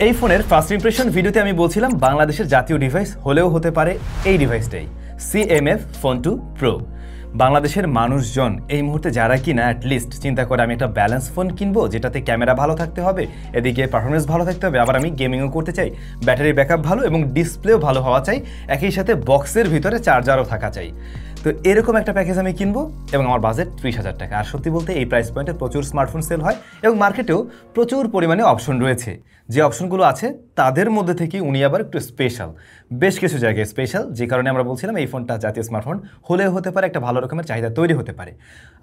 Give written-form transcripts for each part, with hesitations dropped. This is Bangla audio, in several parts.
এই ফোনের ফার্স্ট ইমপ্রেশন ভিডিওতে আমি বলছিলাম বাংলাদেশের জাতীয় ডিভাইস হলেও হতে পারে এই ডিভাইসটাই CMF Phone 2 Pro। বাংলাদেশের মানুষজন এই মুহূর্তে যারা কিনা অ্যাটলিস্ট চিন্তা করে আমি একটা ব্যালেন্স ফোন কিনবো যেটাতে ক্যামেরা ভালো থাকতে হবে, এদিকে পারফরমেন্স ভালো থাকতে হবে, আবার আমি গেমিংও করতে চাই, ব্যাটারি ব্যাকআপ ভালো এবং ডিসপ্লেও ভালো হওয়া চাই, একই সাথে বক্সের ভিতরে চার্জারও থাকা চাই, তো এরকম একটা প্যাকেজ আমি কিনবো এবং আমার বাজেট 30,000 টাকা। আর সত্যি বলতে এই প্রাইস পয়েন্টে প্রচুর স্মার্টফোন সেল হয় এবং মার্কেটেও প্রচুর পরিমাণে অপশন রয়েছে। যে অপশনগুলো আছে তাদের মধ্যে থেকে উনি আবার একটু স্পেশাল, বেশ কিছু জায়গায় স্পেশাল, যে কারণে আমরা বলছিলাম এই ফোনটা জাতীয় স্মার্টফোন হলেও হতে পারে, একটা ভালো রকমের চাহিদা তৈরি হতে পারে।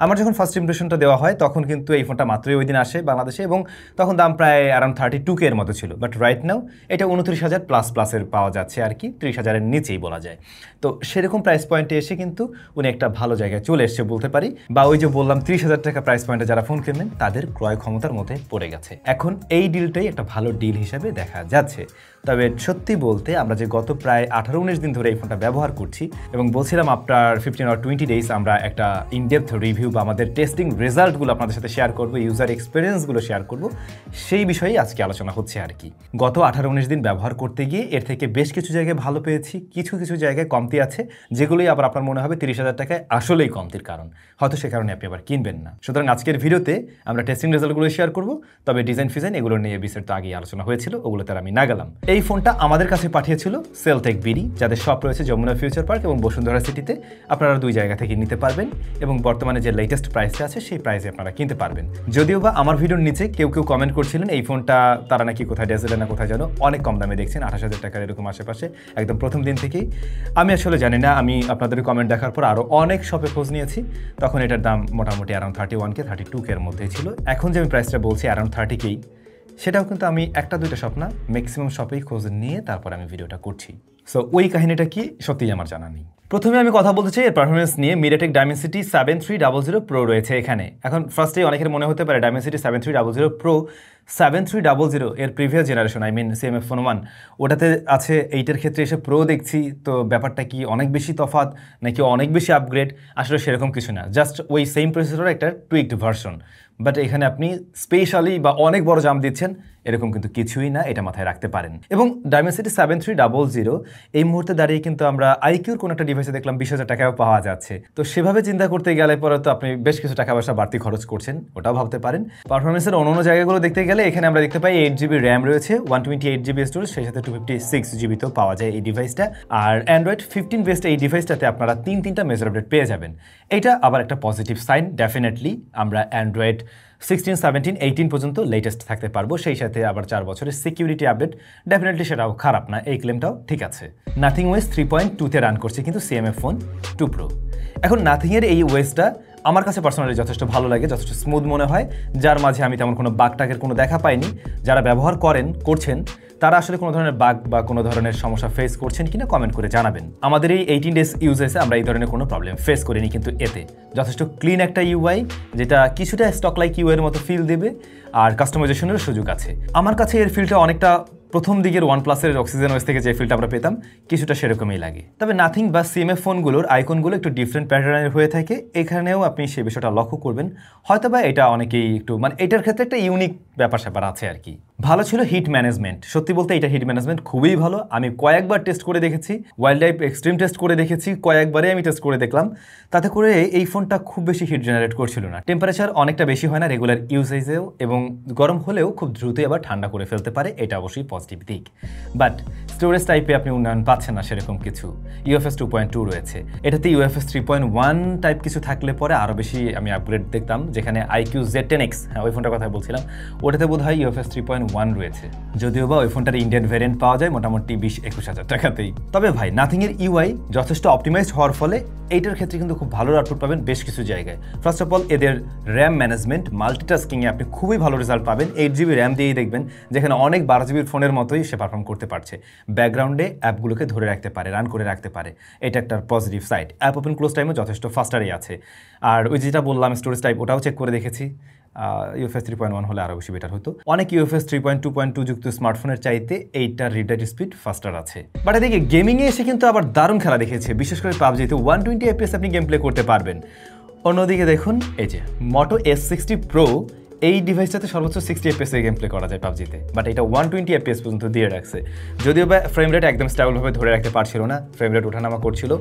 আমার যখন ফার্স্ট ইমপ্রেশনটা দেওয়া হয় তখন কিন্তু এই ফোনটা মাত্রই ওই দিন আসে বাংলাদেশে এবং তখন দাম প্রায় অ্যারাউন্ড 32K এর মতো ছিল, বাট রাইট নাও এটা 29,000 প্লাসের পাওয়া যাচ্ছে আর কি, 30,000-এর নিচেই বলা যায়। তো সেরকম প্রাইস পয়েন্টে এসে কিন্তু উনি একটা ভালো জায়গায় চলে এসছে বলতে পারি, বা ওই যে বললাম 30,000 টাকা প্রাইস পয়েন্টে যারা ফোন কিনবেন তাদের ক্রয় ক্ষমতার মধ্যে পড়ে গেছে। এখন এই ডিলটাই একটা ভালো ডিল হিসাবে দেখা যাচ্ছে। তবে সত্যি বলতে আমরা যে গত প্রায় 18-19 দিন ধরে এই ফোনটা ব্যবহার করছি এবং বলছিলাম আফটার 15 or 20 ডেজ আমরা একটা ইনডেপথ রিভিউ বা আমাদের টেস্টিং রেজাল্টগুলো আপনাদের সাথে শেয়ার করব, ইউজার এক্সপিরিয়েন্সগুলো শেয়ার করব, সেই বিষয়েই আজকে আলোচনা হচ্ছে আর কি। গত 18-19 দিন ব্যবহার করতে গিয়ে এর থেকে বেশ কিছু জায়গায় ভালো পেয়েছি, কিছু কিছু জায়গায় কমতি আছে যেগুলোই আবার আপনার মনে হবে 30,000 টাকায় আসলেই কমতির কারণ, হয়তো সে কারণে আপনি আবার কিনবেন না। সুতরাং আজকের ভিডিওতে আমরা টেস্টিং রেজাল্টগুলো শেয়ার করব, তবে ডিজাইন ফিজাইন এগুলো নিয়ে বিস্তারিত আগেই আলোচনা হয়েছিল, ওগুলোতে আমি না গেলাম। এই ফোনটা আমাদের কাছে পাঠিয়েছিল সেলটেক বিডি, যাদের শপ রয়েছে যমুনা ফিউচার পার্ক এবং বসুন্ধরা সিটিতে। আপনারা দুই জায়গা থেকে নিতে পারবেন এবং বর্তমানে যে লেটেস্ট প্রাইসটা আছে সেই প্রাইসে আপনারা কিনতে পারবেন। যদিও বা আমার ভিডিওর নিচে কেউ কমেন্ট করছিলেন এই ফোনটা তারা নাকি কোথায় ডেজেলে না কোথায় যেন অনেক কম দামে দেখছেন, 28,000 টাকার এরকম আশেপাশে একদম প্রথম দিন থেকেই। আমি আসলে জানি না, আমি আপনাদের কমেন্ট দেখার পর আরও অনেক শপে খোঁজ নিয়েছি, তখন এটার দাম মোটামুটি অ্যারাউন্ড 31K 32K এর মধ্যেই ছিল। এখন যে আমি প্রাইসটা বলছি অ্যারাউন্ড 30K, সেটাও কিন্তু আমি একটা দুইটা শপ না ম্যাক্সিমাম শপেই খোঁজ নিয়ে তারপর আমি ভিডিওটা করছি। সো ওই কাহিনীটা কি সত্যিই আমার জানা নেই। প্রথমে আমি কথা বলতে চাই এর পারফরমেন্স নিয়ে। MediaTek Dimensity 7300 Pro রয়েছে এখানে। এখন ফার্স্টেই অনেকের মনে হতে পারে Dimensity 7300 Pro 7300 এর previous generation, I mean CMF Phone 1, ওটাতে আছে, এইটার ক্ষেত্রে এসে প্রো দেখছি, তো ব্যাপারটা কি অনেক বেশি তফাৎ নাকি অনেক বেশি আপগ্রেড? আসলে সেরকম কিছু না, জাস্ট ওই সেম প্রসেসরের একটা টুইকড ভার্সন, বাট এখানে আপনি স্পেশালি বা অনেক বড় জাম্প দিচ্ছেন এরকম কিন্তু কিছুই না, এটা মাথায় রাখতে পারেন। এবং Dimensity 7300 এই মুহূর্তে দাঁড়িয়ে কিন্তু আমরা আইকিউর কোনো একটা ডিভাইসে দেখলাম 20,000 টাকাও পাওয়া যাচ্ছে, তো সেভাবে চিন্তা করতে গেলে পরে তো আপনি বেশ কিছু টাকা পয়সা বাড়তি খরচ করছেন, ওটাও ভাবতে পারেন। পারফরমেন্সের অন্য জায়গাগুলো দেখতে গেলে এখানে আমরা দেখতে পাই 8GB র্যাম রয়েছে, 128GB স্টোরেজ, সেই সাথে 256GB তো পাওয়া যায় এই ডিভাইসটা। আর Android 15 বেসড এই ডিভাইসটাতে আপনারা তিনটা মেজর আপডেট পেয়ে যাবেন, এইটা আবার একটা পজিটিভ সাইন। ডেফিনেটলি আমরা Android 16, 17, 18 পর্যন্ত লেটেস্ট থাকতে পারবো, সেই সাথে আবার 4 বছরের সিকিউরিটি আপডেট, ডেফিনেটলি সেটাও খারাপ না, এই ক্লেমটাও ঠিক আছে। নাথিং ওয়েস 3.2-তে রান করছে কিন্তু CMF Phone 2 Pro। এখন নাথিংয়ের এই ওয়েসটা আমার কাছে পার্সোনালি যথেষ্ট ভালো লাগে, যথেষ্ট স্মুথ মনে হয়, যার মাঝে আমি তেমন কোনো বাগ টাগের কোনো দেখা পাইনি। যারা ব্যবহার করছেন তারা আসলে কোনো ধরনের বাগ বা কোনো ধরনের সমস্যা ফেস করছেন কিনা কমেন্ট করে জানাবেন। আমাদের এই 18 ডেজ ইউজেসে আমরা এই ধরনের কোনো প্রবলেম ফেস করিনি, কিন্তু এতে যথেষ্ট ক্লিন একটা UI, যেটা কিছুটা স্টক লাইক UI এর মতো ফিল দেবে, আর কাস্টমাইজেশনের সুযোগ আছে। আমার কাছে এর ফিলটা অনেকটা প্রথম দিকের OnePlus-এর অক্সিজেন ওয়েস থেকে যে ফিলটা আমরা পেতাম কিছুটা সেরকমই লাগে। তবে নাথিং বা CMF ফোনগুলোর আইকনগুলো একটু ডিফারেন্ট প্যাটার্নের হয়ে থাকে, এখানেও আপনি সেই বিষয়টা লক্ষ্য করবেন। হয়তো বা এটা অনেকেই একটু এটার ক্ষেত্রে একটা ইউনিক ব্যাপার স্যাপার আছে আর কি। ভালো ছিল হিট ম্যানেজমেন্ট, সত্যি বলতে এটা হিট ম্যানেজমেন্ট খুবই ভালো। আমি কয়েকবার টেস্ট করে দেখেছি, ওয়াইল্ড লাইফ এক্সট্রিম টেস্ট করে দেখেছি, কয়েকবারে আমি টেস্ট করে দেখলাম, তাতে করে এই ফোনটা খুব বেশি হিট জেনারেট করছিল না। টেম্পারেচার অনেকটা বেশি হয় না রেগুলার ইউজেজেও, এবং গরম হলেও খুব দ্রুতই আবার ঠান্ডা করে ফেলতে পারে, এটা অবশ্যই পজিটিভ দিক। বাট স্টোরেজ টাইপে আপনি উন্নয়ন পাচ্ছেন না সেরকম কিছু। UFS 2.2 রয়েছে, এটাতে UFS 3.1 টাইপ কিছু থাকলে পরে আরও বেশি আমি আপগ্রেড দেখতাম, যেখানে IQ Z10X, হ্যাঁ ওই ফোনটার কথা বলছিলাম, ওটাতে বোধ হয় UFS 3.1 রয়েছে, যদিও বা ওই ফোনটার ইন্ডিয়ান ভ্যারিয়েন্ট পাওয়া যায় মোটামুটি 20-21 হাজার টাকাতেই। তবে ভাই নাথিংয়ের UI যথেষ্ট অপটিমাইজড হওয়ার ফলে এইটার ক্ষেত্রে কিন্তু খুব ভালো আউটপুট পাবেন বেশ কিছু জায়গায়। ফার্স্ট অফ অল এদের র্যাম ম্যানেজমেন্ট, মাল্টিটাস্কিংয়ে আপনি খুবই ভালো রেজাল্ট পাবেন। 8GB র্যাম দিয়েই দেখবেন যেখানে অনেক 12GB ফোনের মতোই সে পারফর্ম করতে পারছে, ব্যাকগ্রাউন্ডে অ্যাপগুলোকে ধরে রাখতে পারে, রান করে রাখতে পারে, এটা একটা positive side. App open close টাইমও যথেষ্ট ফাস্টারই আছে। আর ওই যেটা বললাম স্টোরেজ টাইপ, ওটাও চেক করে দেখেছি, UFS 3.1 হলে আরও বেশি বেটার হতো। অনেক UFS 3.2.2 যুক্ত স্মার্টফোনের চাইতে এইটার রিড স্পিড ফাস্টার আছে। বাট এদিকে গেমিংয়ে এসে কিন্তু আবার দারুণ খেলা দেখেছে, বিশেষ করে PUBG-তে 120 FPS আপনি গেম প্লে করতে পারবেন। অন্যদিকে দেখুন এই যে Moto S60 Pro, এই ডিভাইসটাতে সর্বোচ্চ 60 FPS গেম প্লে করা যায় পাবজিতে, বাট এটা 120 FPS পর্যন্ত দিয়ে রাখছে। যদিও বা ফ্রেম রেট একদম স্টেবলভাবে ধরে রাখতে পারছিল না, ফ্রেম রেট ওঠানামা করছিল।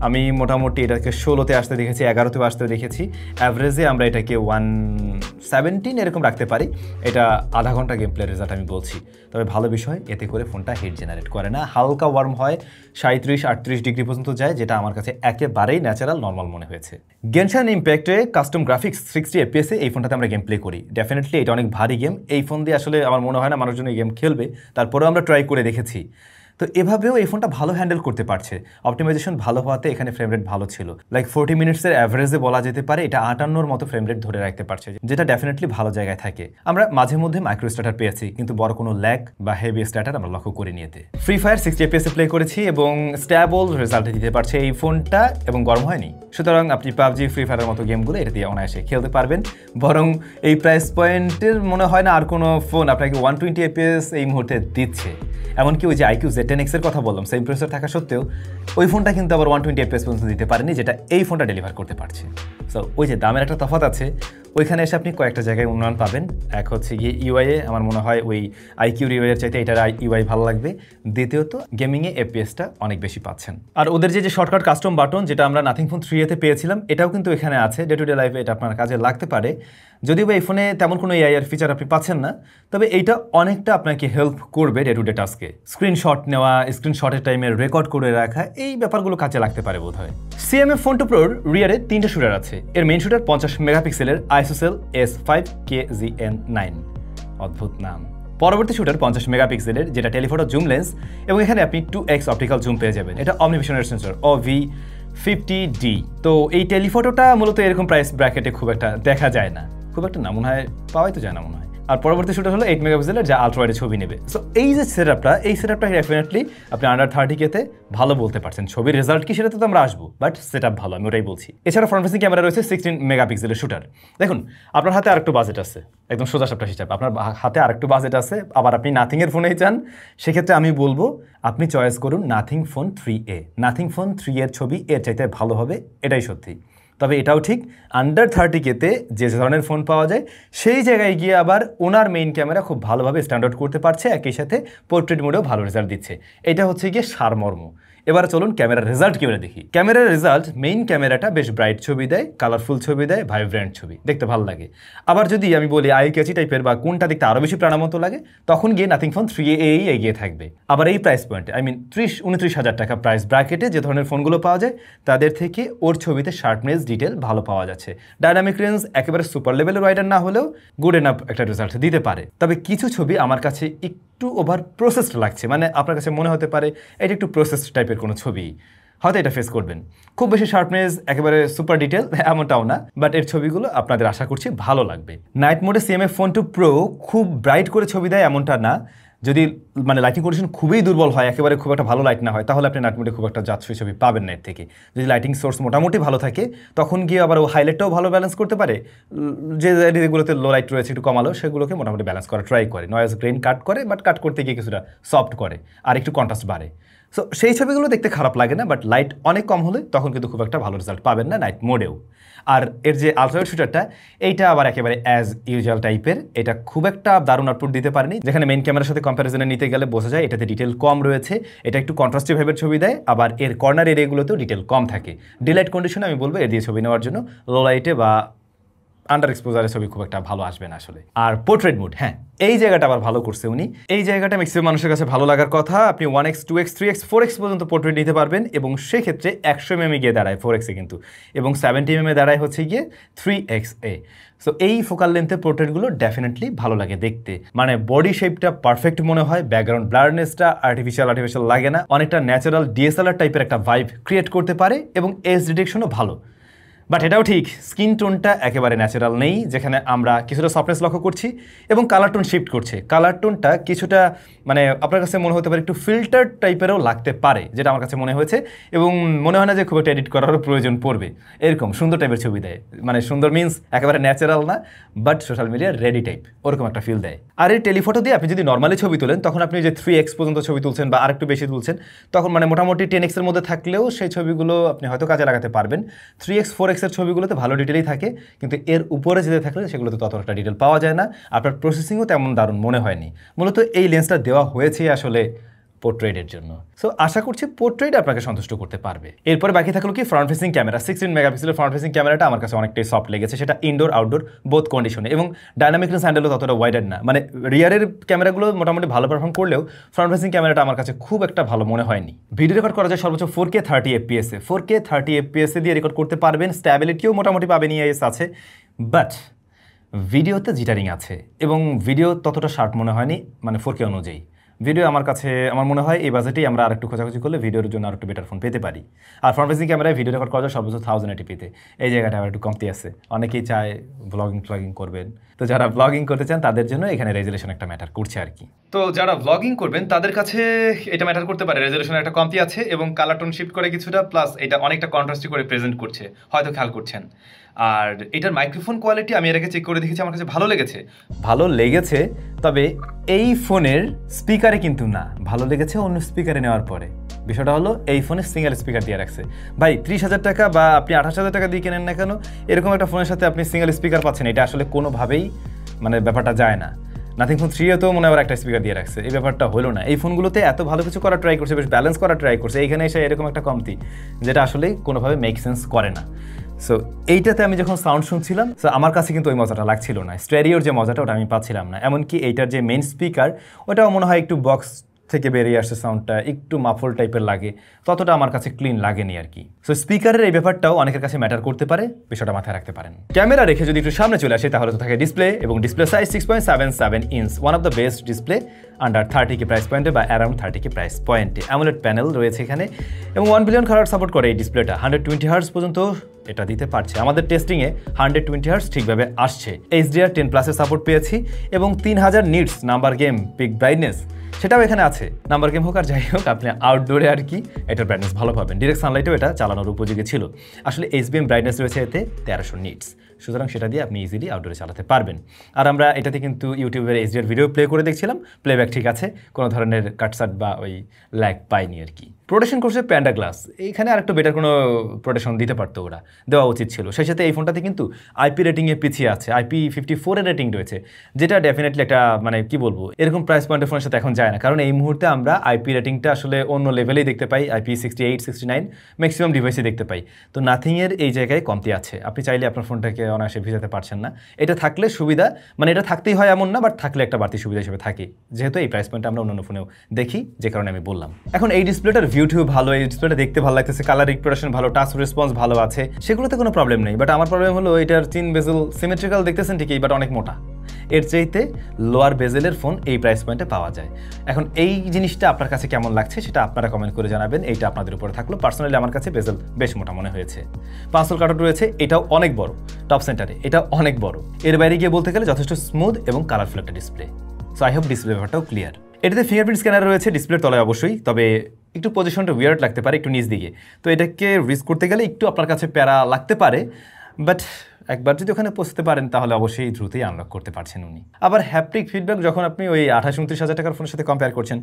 আমি মোটামুটি এটাকে 16তে আসতে দেখেছি, 11তেও আসতে দেখেছি। অ্যাভারেজে আমরা এটাকে 117 এরকম রাখতে পারি। এটা আধা ঘন্টা গেম প্লে রেজাল্ট আমি বলছি। তবে ভালো বিষয়, এতে করে ফোনটা হিট জেনারেট করে না, হালকা ওয়ার্ম হয়, 37-38 ডিগ্রি পর্যন্ত যায়, যেটা আমার কাছে একেবারেই ন্যাচারাল নর্মাল মনে হয়েছে। গেনশন ইম্প্যাক্টে কাস্টম গ্রাফিক্স 60 FPS এই ফোনটাতে আমরা গেম প্লে করি। ডেফিনেটলি এটা অনেক ভারী গেম, এই ফোন দিয়ে আসলে আমার মনে হয় না মানুষজন এই গেম খেলবে, তারপরেও আমরা ট্রাই করে দেখেছি। তো এভাবেও এই ফোনটা ভালো হ্যান্ডেল করতে পারছে। অপটিমাইজেশন ভালো হওয়াতে এখানে ফ্রেম রেট ভালো ছিল, লাইক 40 মিনিটসের অ্যাভারেজে বলা যেতে পারে এটা 58 মতো ফ্রেম রেট ধরে রাখতে পারছে, যেটা ডেফিনেটলি ভালো জায়গায় থাকে। আমরা মাঝে মধ্যে মাইক্রো স্ট্যাটার পেয়েছি, কিন্তু বড় কোনো ল্যাগ বা হেভি স্ট্যাটার আমরা লক্ষ্য করিনি এতে। ফ্রি ফায়ার 60 FPS প্লে করেছি এবং স্ট্যাবল রেজাল্ট দিতে পারছে এই ফোনটা এবং গরম হয়নি। সুতরাং আপনি পাবজি, ফ্রি ফায়ারের মতো গেমগুলো এটা দিয়ে অনায়াসে খেলতে পারবেন। বরং এই প্রাইস পয়েন্টের মনে হয় না আর কোনো ফোন আপনাকে 120 FPS এই মুহূর্তে দিচ্ছে। এমনকি ওই যে IQ Z10X এর কথা বললাম, সেম প্রসেসর থাকা সত্ত্বেও ওই ফোনটা কিন্তু আবার 120 FPS পর্যন্ত দিতে পারেনি, যেটা এই ফোনটা ডেলিভার করতে পারছে। সো ওই যে দামের একটা তফাৎ আছে, ওইখানে এসে আপনি কয়েকটা জায়গায় উন্নয়ন পাবেন। এক হচ্ছে গিয়ে ইউআইয়ে, আমার মনে হয় ওই আইকিউর ইউআইয়ের চাইতে এটার ইউআই ভালো লাগবে। দ্বিতীয়ত গেমিংয়ে এপিএসটা অনেক বেশি পাচ্ছেন। আর ওদের যে শর্টকাট কাস্টম বাটন, যেটা আমরা নাথিং ফোন 3 পেয়েছিলাম, এটাও কিন্তু এখানে আছে। ডে টু ডে লাইফে এটা আপনার কাজে লাগতে পারে। যদিও বা এই ফোনে তেমন কোনো এআইআর ফিচার আপনি পাচ্ছেন না, তবে এইটা অনেকটা আপনাকে হেল্প করবে ডে টু ডে টাস্কে। স্ক্রিনশট নেওয়া, স্ক্রিনশটের টাইমে রেকর্ড করে রাখা, এই ব্যাপারগুলো কাজে লাগতে পারে বোধ হয়। CMF Phone 2 Proর রিয়ারে 3টে শুটার আছে। এর মেইন শুটার 50 মেগাপিক্সেলের ISOCELL S5KZN9, অদ্ভুত নাম। পরবর্তী শুটার 50 মেগাপিক্সেলের, যেটা টেলিফটো জুম লেন্স, এবং এখানে আপনি 2x অপটিক্যাল জুম পেয়ে যাবেন। এটা অমনিভিশনের সেন্সর OV50D। তো এই টেলিফটোটা মূলত এরকম প্রাইস ব্র্যাকেটে খুব একটা দেখা যায় না, খুব একটা না মনে হয়, পাওয়াই তো যায় না মনে হয়। আর পরবর্তী শুটার হলো 8 মেগাপিক্সেলের, যা আলট্রা ওয়াইডে ছবি নেবে। সো এই যে সেটআপটা, এই সেটআপটা ডেফিনেটলি আপনি আন্ডার 30K ভালো বলতে পারছেন। ছবির রেজাল্ট কি সেটাতে তো আমরা আসবো, বাট সেটআপ ভালো, আমি ওটাই বলছি। এছাড়া ফ্রন্ট ফেসিং ক্যামেরা রয়েছে 16 মেগাপিক্সেলের শুটার। দেখুন, আপনার হাতে আরেকটু বাজেট আছে, একদম সোজা সাপটা হিসাব, আপনার হাতে আরেকটু বাজেট আছে, আবার আপনি নাথিংয়ের ফোনেই চান, সেক্ষেত্রে আমি বলবো আপনি চয়েস করুন nothing phone 3A। Nothing phone 3 এর ছবি এর চাইতে ভালো হবে, এটাই সত্যি। তবে এটাও ঠিক, আন্ডার 30K যে ধরনের ফোন পাওয়া যায়, সেই জায়গায় গিয়ে আবার ওনার মেইন ক্যামেরা খুব ভালোভাবে স্ট্যান্ডার্ড করতে পারছে, একই সাথে পোর্ট্রেট মোডেও ভালো রেজাল্ট দিচ্ছে। এটা হচ্ছে গিয়ে সারমর্ম। এবার চলুন ক্যামেরার রেজাল্ট কীভাবে দেখি। ক্যামেরার রেজাল্ট, মেইন ক্যামেরাটা বেশ ব্রাইট ছবি দেয়, কালারফুল ছবি দেয়, ভাইব্রেন্ট ছবি, দেখতে ভালো লাগে। আবার যদি আমি বলি আই ক্যাচি টাইপের বা কোনটা দেখতে আরও বেশি প্রাণবন্ত লাগে, তখন গিয়ে নাথিং ফোন 3A এগিয়ে থাকবে। আবার এই প্রাইস পয়েন্টে, 30-29 হাজার টাকা প্রাইস ব্র্যাকেটে যে ধরনের ফোনগুলো পাওয়া যায়, তাদের থেকে ওর ছবিতে শার্পনেস, ডিটেল ভালো পাওয়া যাচ্ছে। ডায়নামিক রেঞ্জ একেবারে সুপার লেভেলের রাইডার না হলেও গুড এনাফ একটা রেজাল্ট দিতে পারে। তবে কিছু ছবি আমার কাছে একটু ওভার প্রসেসড লাগছে, মানে আপনার কাছে মনে হতে পারে এটা একটু প্রসেসড টাইপের কোনো ছবি, হয়তো এটা ফেস করবেন। খুব বেশি শার্পনেস, একেবারে সুপার ডিটেল এমনটাও না, বাট এর ছবিগুলো আপনাদের আশা করছি ভালো লাগবে। নাইট মোডে CMF Phone 2 Pro খুব ব্রাইট করে ছবি দেয় এমনটা না। যদি মানে লাইটিং কন্ডিশন খুবই দুর্বল হয়, একেবারে খুব একটা ভালো লাইট না হয়, তাহলে আপনি নাইট মোডে খুব একটা যাচ্ছই ছবি পাবেন না এর থেকে। যদি লাইটিং সোর্স মোটামুটি ভালো থাকে, তখন গিয়ে আবার ও হাইলাইটটাও ভালো ব্যালেন্স করতে পারে। যে এরিয়াগুলোতে লো লাইট রয়েছে একটু কমালো, সেগুলোকে মোটামুটি ব্যালেন্স করা ট্রাই করে। নয়েজ গ্রেন কাট করে, বাট কাট করতে গিয়ে কিছুটা সফট করে আর একটু কন্ট্রাস্ট বাড়ে। সো সেই ছবিগুলো দেখতে খারাপ লাগে না, বাট লাইট অনেক কম হলে তখন কিন্তু খুব একটা ভালো রেজাল্ট পাবেন না নাইট মোডেও। আর এর যে আলট্রাওয়াইড শুটারটা, এইটা আবার একেবারে অ্যাজ ইউজুয়াল টাইপের, এটা খুব একটা দারুণ আউটপুট দিতে পারেনি। যেখানে মেইন ক্যামেরার সাথে কম্প্যারিজনে নিতে গেলে বোঝা যায় এটাতে ডিটেল কম রয়েছে, এটা একটু কন্ট্রাস্টিভ ভাইবের ছবি দেয়, আবার এর কর্নার এরিয়াগুলোতেও ডিটেল কম থাকে। ডিলাইট কন্ডিশনে আমি বলবো এর দিয়ে ছবি নেওয়ার জন্য লো লাইটে বা আন্ডার এক্সপোজারের ছবি খুব একটা ভালো আসবে না আসলে। আর পোর্ট্রেট মোড, হ্যাঁ এই জায়গাটা আবার ভালো করছে উনি। এই জায়গাটা ম্যাক্সিমাম মানুষের কাছে ভালো লাগার কথা। আপনি 1x, 2x, 3x, 4x পর্যন্ত পোর্ট্রেট নিতে পারবেন, এবং সেক্ষেত্রে 100mm গিয়ে দাঁড়ায় 4x কিন্তু, এবং 70mm দাঁড়ায় হচ্ছে গিয়ে 3XA। সো এই ফোকাল লেন্থের পোর্ট্রেটগুলো ডেফিনেটলি ভালো লাগে দেখতে, মানে বডি শেপটা পারফেক্ট মনে হয়, ব্যাকগ্রাউন্ড ব্লারনেসটা আর্টিফিশিয়াল লাগে না, অনেকটা ন্যাচারাল DSLR টাইপের একটা ভাইব ক্রিয়েট করতে পারে, এবং এজ ডিটেকশনও ভালো। বাট এটাও ঠিক, স্কিন টোনটা একেবারে ন্যাচারাল নেই, যেখানে আমরা কিছুটা সফটনেস লক্ষ্য করছি, এবং কালার টোন শিফট করছে। কালার টোনটা কিছুটা মানে আপনার কাছে মনে হতে পারে একটু ফিল্টার টাইপেরও লাগতে পারে, যেটা আমার কাছে মনে হয়েছে, এবং মনে হয় না যে খুব একটা এডিট করারও প্রয়োজন পড়বে। এরকম সুন্দর টাইপের ছবি দেয়, মানে সুন্দর মিন্স একেবারে ন্যাচারাল না, বাট সোশ্যাল মিডিয়ার রেডি টাইপ, ওরকম একটা ফিল দেয়। আর এই টেলিফটো দিয়ে আপনি যদি নর্মালি ছবি তোলেন, তখন আপনি যে 3x পর্যন্ত ছবি তুলছেন বা আরেকটু বেশি তুলছেন, তখন মানে মোটামুটি 10x এর মধ্যে থাকলেও সেই ছবিগুলো আপনি হয়তো কাজে লাগাতে পারবেন। 3x 4x এর ছবিগুলোতে ভালো ডিটেলই থাকে, কিন্তু এর উপরে যেতে থাকলে সেগুলোতে ততটা ডিটেল পাওয়া যায় না, আপনার প্রসেসিংও তেমন দারুণ মনে হয়নি। মূলত এই লেন্সটা দেওয়া হয়েছে আসলে পোর্ট্রেটের জন্য। সো আশা করছি পোর্ট্রেট আপনাকে সন্তুষ্ট করতে পারবে। এরপরে বাকি থাকলো কি ফ্রন্ট ফেসিং ক্যামেরা। 16 মেগাপিক্সেলের ফ্রন্ট ফেসিং ক্যামেরাটা আমার কাছে অনেকটাই সফট লেগেছে, সেটা ইনডোর আউটডোর বোথ কন্ডিশনে, এবং ডাইনামিক রেঞ্জ হ্যান্ডেলও ততটা ওয়াইডেড না। মানে রিয়ারের ক্যামেরাগুলো মোটামুটি ভালো পারফর্ম করলেও ফ্রন্ট ফেসিং ক্যামেরাটা আমার কাছে খুব একটা ভালো মনে হয়নি। ভিডিও রেকর্ড করা যায় সর্বোচ্চ 4K 30 FPS এ। 4K 30 FPS দিয়ে রেকর্ড করতে পারবেন, স্ট্যাবিলিটিও মোটামুটি পাবেন, ইএস আছে, বাট ভিডিওতে জিটারিং আছে, এবং ভিডিও ততটা শার্প মনে হয়নি মানে 4K অনুযায়ী। ভিডিও আমার কাছে আমার মনে হয় এই বাজেটেই আমরা আরেকটু খোঁজাখুঁজি করলে ভিডিওর জন্য আরেকটু বেটার ফোন পেতে পারি। আর ফ্রন্ট ফেসিং ক্যামেরায় ভিডিও রেকর্ড করা যায় সর্বোচ্চ 1080p-তে। এই জায়গাটা আবার একটু কমতি আছে। অনেকেই চায় ব্লগিং করবেন, তো যারা ব্লগিং করতে চান তাদের জন্য এখানে রেজুলেশন একটা ম্যাটার করছে আর কি। তো যারা ব্লগিং করবেন তাদের কাছে এটা ম্যাটার করতে পারে, রেজুলেশনের একটা কমতি আছে, এবং কালার টোন শিফট করে কিছুটা, প্লাস এটা অনেকটা কন্ট্রাস্টি করে প্রেজেন্ট করছে, হয়তো খেয়াল করছেন। আর এটার মাইক্রোফোন কোয়ালিটি আমি এর আগে চেক করে দেখেছি, আমার কাছে ভালো লেগেছে, তবে এই ফোনের স্পিকারে কিন্তু না, ভালো লেগেছে অন্য স্পিকারে নেওয়ার পরে। বিষয়টা হলো এই ফোনে সিঙ্গেল স্পিকার দিয়ে রাখছে। ভাই 30,000 টাকা বা আপনি 28,000 টাকা দিয়ে কেনেন না কেন, এরকম একটা ফোনের সাথে আপনি সিঙ্গেল স্পিকার পাচ্ছেন, এটা আসলে কোনোভাবেই মানে ব্যাপারটা যায় না। নাথিং ফোন 3 তো মনে হয় একটা স্পিকার দিয়ে রাখছে, এই ব্যাপারটা হলো না। এই ফোনগুলোতে এত ভালো কিছু করার ট্রাই করছে, বেশ ব্যালেন্স করার ট্রাই করছে, এইখানে এসে এরকম একটা কমতি, যেটা আসলেই কোনোভাবে মেক সেন্স করে না। সো এইটাতে আমি যখন সাউন্ড শুনছিলাম, সো আমার কাছে কিন্তু ওই মজাটা লাগছিল না, স্টেরিওর যে মজাটা ওটা আমি পাচ্ছিলাম না। এমনকি এইটার যে মেইন স্পিকার, ওটাও মনে হয় একটু বক্স থেকে বেরিয়ে আসছে, সাউন্ডটা একটু মাফল টাইপের লাগে, ততটা আমার কাছে ক্লিন লাগেনি আর কি। সো স্পিকারের এই ব্যাপারটাও অনেকের কাছে ম্যাটার করতে পারে, বিষয়টা মাথায় রাখতে পারেন। ক্যামেরা রেখে যদি একটু সামনে চলে আসে, তাহলে তো থাকে ডিসপ্লে, এবং display size 6.77 inch, one of the best display under 30K price পয়েন্টে বা অ্যারাউন্ড 30K প্রাইস পয়েন্টে। অ্যামোলেড প্যানেল রয়েছে এখানে, এবং 1 বিলিয়ন কালার সাপোর্ট করে এই ডিসপ্লেটা। 120 হার্টজ পর্যন্ত এটা দিতে পারছে। আমাদের টেস্টিংয়ে 120 হার্টজ ঠিকভাবে আসছে। HDR10+ এর সাপোর্ট পেয়েছি, এবং 3000 nits number game pick brightness সেটাও এখানে আছে। নাম্বার গেম হোক আর যাই হোক, আপনি আউটডোরে আর কি এটার ব্রাইটনেস ভালো পাবেন। ডিরেক্ট সানলাইটেও এটা চালানোর উপযোগী ছিল। আসলে HBM ব্রাইটনেস রয়েছে এতে 1300 নিটস, সুতরাং সেটা দিয়ে আপনি ইজিলি আউটডোরে চালাতে পারবেন। আর আমরা এটাতে কিন্তু ইউটিউবের HDR ভিডিও প্লে করে দেখছিলাম, প্লেব্যাক ঠিক আছে, কোনো ধরনের কাটসাট বা ওই ল্যাগ পাইনি আর কি। প্রোটেকশন করছে প্যান্ডা গ্লাস, এইখানে আরেকটু বেটার কোনো প্রোটেকশন দিতে পারতো, ওরা দেওয়া উচিত ছিল। সেই সাথে এই ফোনটাতে কিন্তু IP রেটিংয়ে পিছিয়ে আছে, IP54 এর রেটিং রয়েছে, যেটা ডেফিনেটলি একটা মানে কি বলবো, এরকম প্রাইস পয়েন্টের ফোনের সাথে এখন যায় না, কারণ এই মুহূর্তে আমরা IP রেটিংটা আসলে অন্য লেভেলেই দেখতে পাই, IP68, 69 ম্যাক্সিমাম ডিভাইসে দেখতে পাই। তো নাথিংয়ের এই জায়গায় কমতি আছে, আপনি চাইলে আপনার ফোনটাকে অনায়াসে ভিজাতে পারছেন না। এটা থাকলে সুবিধা, মানে এটা থাকতেই হয় এমন না, বাট থাকলে একটা বাড়তি সুবিধা হিসেবে থাকে, যেহেতু এই প্রাইস পয়েন্টটা আমরা অন্যান্য ফোনেও দেখি, যে কারণে আমি বললাম। এখন এই ডিসপ্লেটার ভিউ ভালো, এই ডিসপ্লেটা দেখতে ভালো লাগতেছে, কালার রিপ্রেজেন্টেশন ভালো, টাচ রেসপন্স ভালো আছে, সেগুলোতে কোনো প্রবলেম নেই। বাট আমার প্রবলেম হলো এটার চিন বেজেল সিমেট্রিক্যাল দেখতেছেন ঠিকই, বাট অনেক মোটা। এর চাইতে লোয়ার বেজেলের ফোন এই প্রাইস পয়েন্টে পাওয়া যায়। এখন এই জিনিসটা আপনার কাছে কেমন লাগছে সেটা আপনারা কমেন্ট করে জানাবেন, এইটা আপনাদের উপরে থাকলো। পার্সোনালি আমার কাছে বেজেল বেশ মোটা মনে হয়েছে। পাঁচল কার্টন রয়েছে, এটাও অনেক বড়, টপ সেন্টারে এটাও অনেক বড়। এর বাইরে গিয়ে বলতে গেলে যথেষ্ট স্মুথ এবং কালারফুল একটা display. So I hope display ব্যাপারটাও ক্লিয়ার। এটাতে ফিঙ্গারপ্রিন্ট স্ক্যানার রয়েছে ডিসপ্লের তলায় অবশ্যই, তবে একটু পজিশনটা উইয়ার্ড লাগতে পারে, একটু নিচ দিকে, তো এটাকে রিস্ক করতে গেলে একটু আপনার কাছে প্যারা লাগতে পারে, বাট একবার যদি ওখানে পৌঁছতে পারেন তাহলে অবশ্যই দ্রুতই আনলক করতে পারছেন উনি। আবার হ্যাপটিক ফিডব্যাক যখন আপনি ওই 28-29 হাজার টাকার ফোনের সাথে কম্পেয়ার করছেন,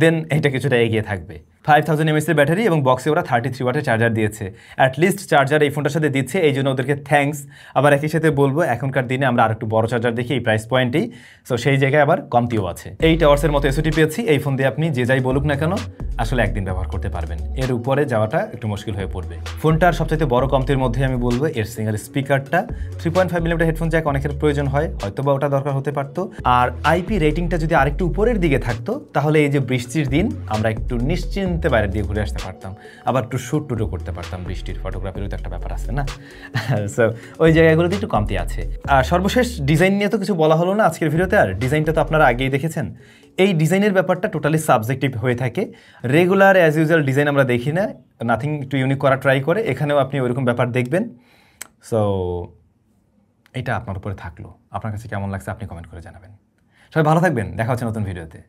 দেন এটা কিছুটা এগিয়ে থাকবে। 5000 mAh এর ব্যাটারি এবং বক্সে ওরা 33 ওয়াটের চার্জার দিয়েছে। অ্যাটলিস্ট চার্জার এই ফোনটার সাথে দিচ্ছে, এই জন্য ওদেরকে থ্যাঙ্কস। আবার একই সাথে বলবো এখনকার দিনে আমরা আর একটু বড় চার্জার দেখি এই প্রাইস পয়েন্টেই, সো সেই জায়গায় আবার কমতিও আছে। 8 আওয়ার্সের মতো এসওটি পেয়েছি। এই ফোন দিয়ে আপনি যে যাই বলুক না কেন আসলে একদিন ব্যবহার করতে পারবেন, এর উপরে যাওয়াটা একটু মুশকিল হয়ে পড়বে। ফোনটার সবচাইতে বড় কমতির মধ্যে আমি বলবো এর সিঙ্গেল স্পিকারটা। 3.5 mm হেডফোন জ্যাক অনেকের প্রয়োজন হয়, হয়তো বা ওটা দরকার হতে পারতো। আর IP রেটিংটা যদি আরেকটু উপরের দিকে থাকতো, তাহলে এই যে বৃষ্টির দিন আমরা একটু নিশ্চিন্তে বাইরের দিকে ঘুরে আসতে পারতাম, আবার একটু শ্যুট টুটও করতে পারতাম। বৃষ্টির ফটোগ্রাফিরও তো একটা ব্যাপার আছে না, সো ওই জায়গাগুলোতে একটু কমতি আছে। আর সর্বশেষ ডিজাইন নিয়ে তো কিছু বলা হলো না আজকের ভিডিওতে, আর ডিজাইনটা তো আপনারা আগেই দেখেছেন। এই ডিজাইনের ব্যাপারটা টোটালি সাবজেক্টিভ হয়ে থাকে, রেগুলার অ্যাজ ইউজুয়াল ডিজাইন আমরা দেখি না, নাথিং একটু ইউনিক করা ট্রাই করে, এখানেও আপনি ওইরকম ব্যাপার দেখবেন। সো এটা আপনার উপরে থাকলো, আপনার কাছে কেমন লাগছে আপনি কমেন্ট করে জানাবেন। সবাই ভালো থাকবেন, দেখা হচ্ছে নতুন ভিডিওতে।